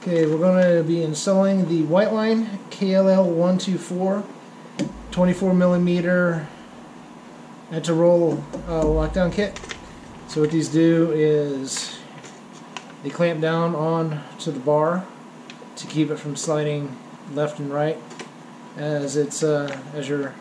Okay, we're going to be installing the Whiteline KLL124 24 millimeter anti-roll lockdown kit. So what these do is they clamp down on to the bar to keep it from sliding left and right as you're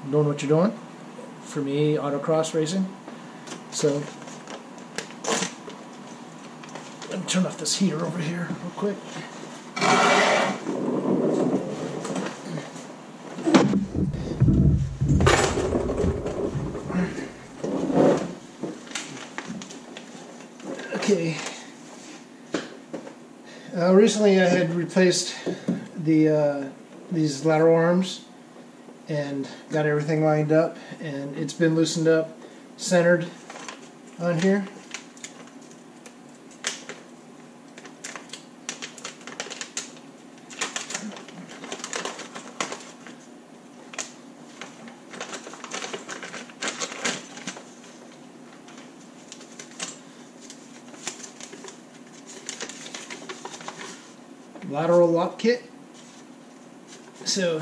doing what you're doing. For me, autocross racing. So let me turn off this heater over here real quick. Okay. Recently I had replaced these lateral arms and got everything lined up, and it's been loosened up, centered on here. Lateral lock kit. So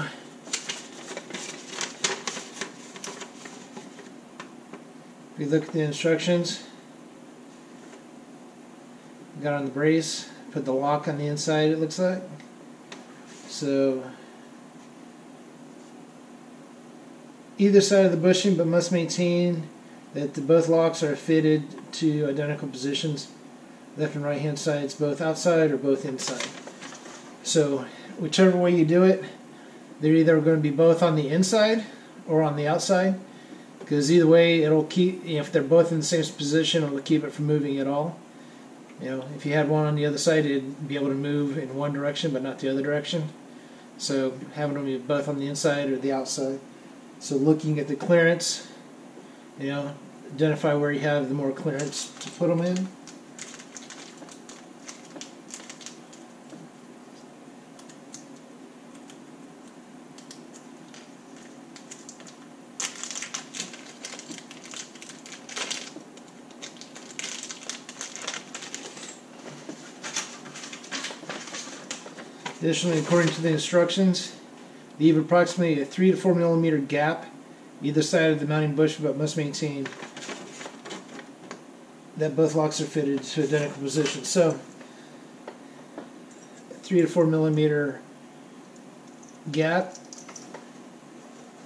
if you look at the instructions, got on the brace, put the lock on the inside, it looks like. So either side of the bushing, but must maintain that both locks are fitted to identical positions. Left and right hand sides, both outside or both inside. So whichever way you do it, they're either going to be both on the inside or on the outside, because either way it'll keep, if they're both in the same position, it'll keep it from moving at all. If you had one on the other side, it'd be able to move in one direction but not the other direction. So having them be both on the inside or the outside. So looking at the clearance, identify where you have the more clearance to put them in. Additionally, according to the instructions, leave approximately a 3 to 4 millimeter gap either side of the mounting bush, but must maintain that both locks are fitted to identical positions. So, 3 to 4 millimeter gap.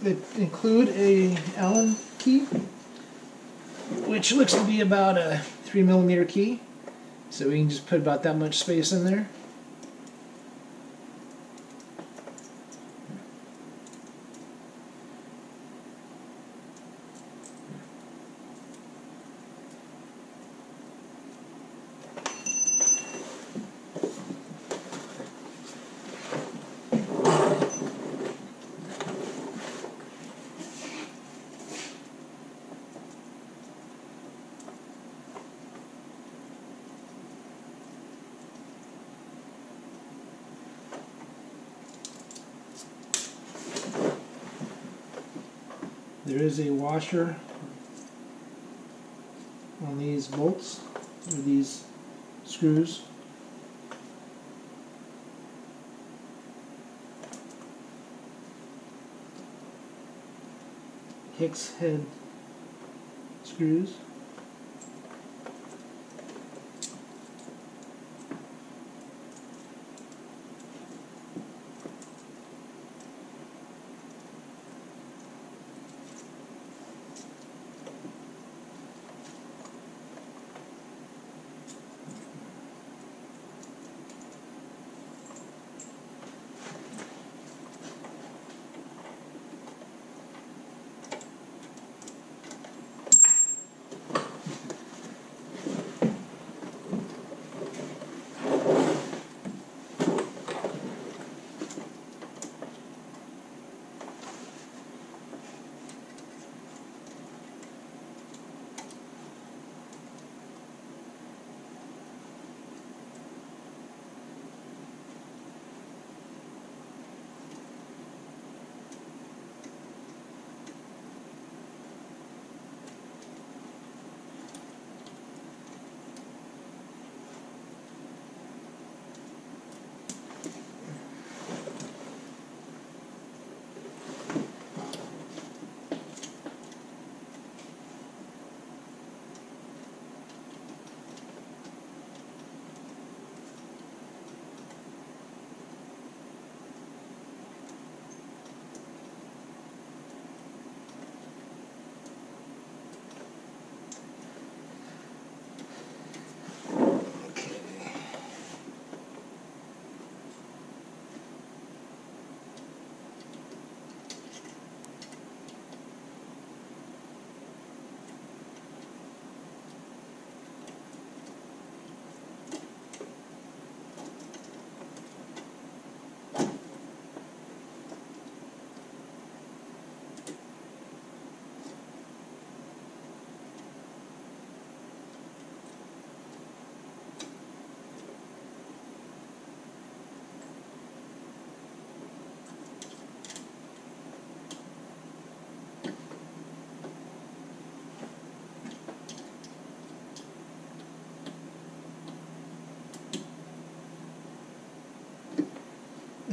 They include a Allen key, which looks to be about a 3 millimeter key. So we can just put about that much space in there. There is a washer on these bolts, or these screws. Hicks head screws.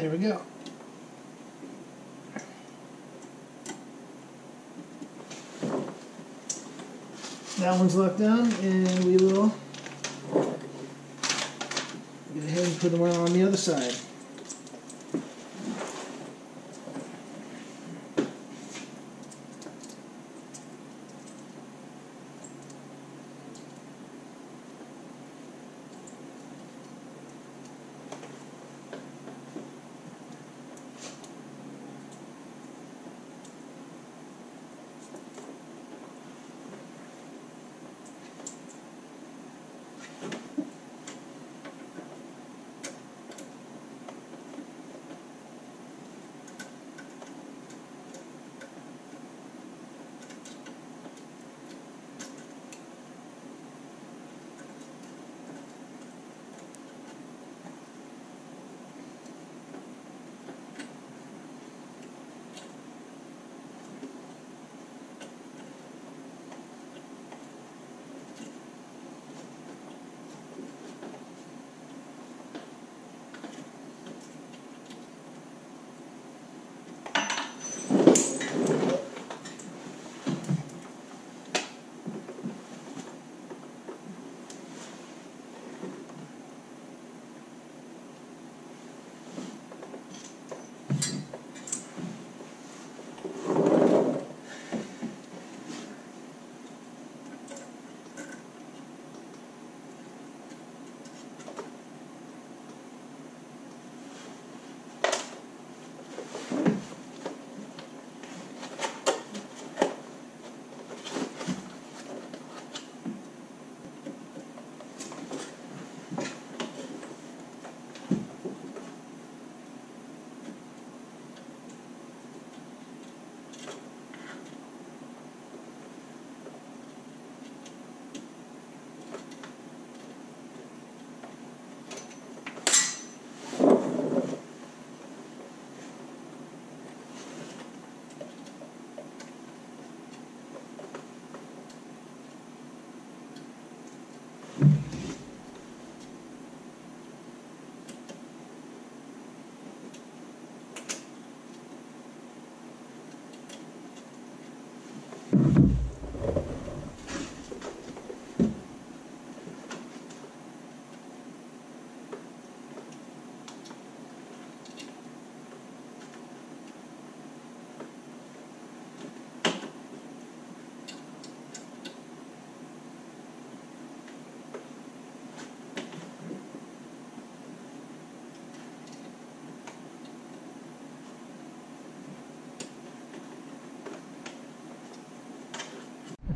There we go. That one's locked down, and we will go ahead and put them on the other side.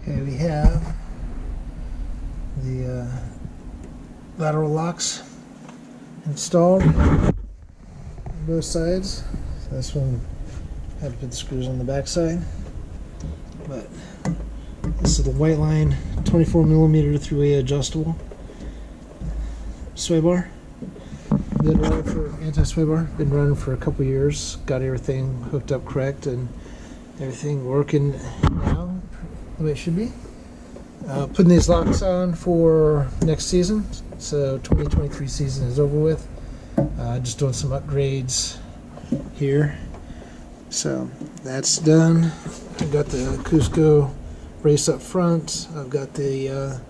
Okay, we have the lateral locks installed on both sides. So this one I had to put the screws on the back side, but this is the Whiteline 24mm 3-way adjustable sway bar. Been running for anti-sway bar. Been running for a couple years. Got everything hooked up correct and everything working now the way it should be. Putting these locks on for next season, so 2023 season is over with. Just doing some upgrades here, so that's done. I've got the Cusco brace up front. I've got the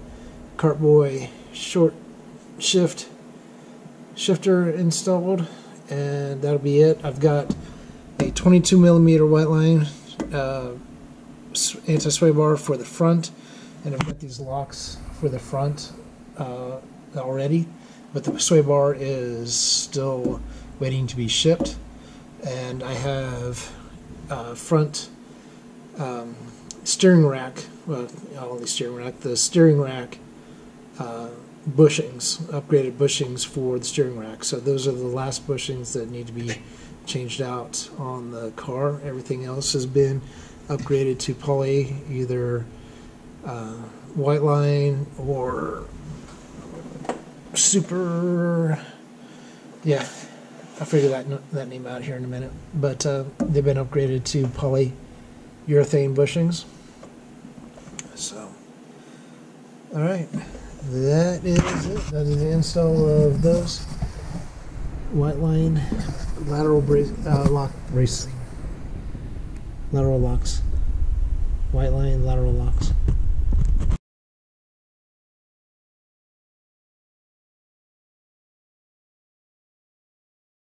Cartboy short shifter installed, and that'll be it. I've got a 22mm Whiteline anti-sway bar for the front, and I've got these locks for the front already, but the sway bar is still waiting to be shipped. And I have front steering rack, well, not only steering rack, the steering rack bushings, upgraded bushings for the steering rack. So those are the last bushings that need to be changed out on the car. Everything else has been upgraded to poly, either Whiteline or super, yeah, I'll figure that name out here in a minute. But they've been upgraded to polyurethane bushings. So, all right, that is it. That is the install of those Whiteline lateral lock brace. Lateral locks. White line lateral locks.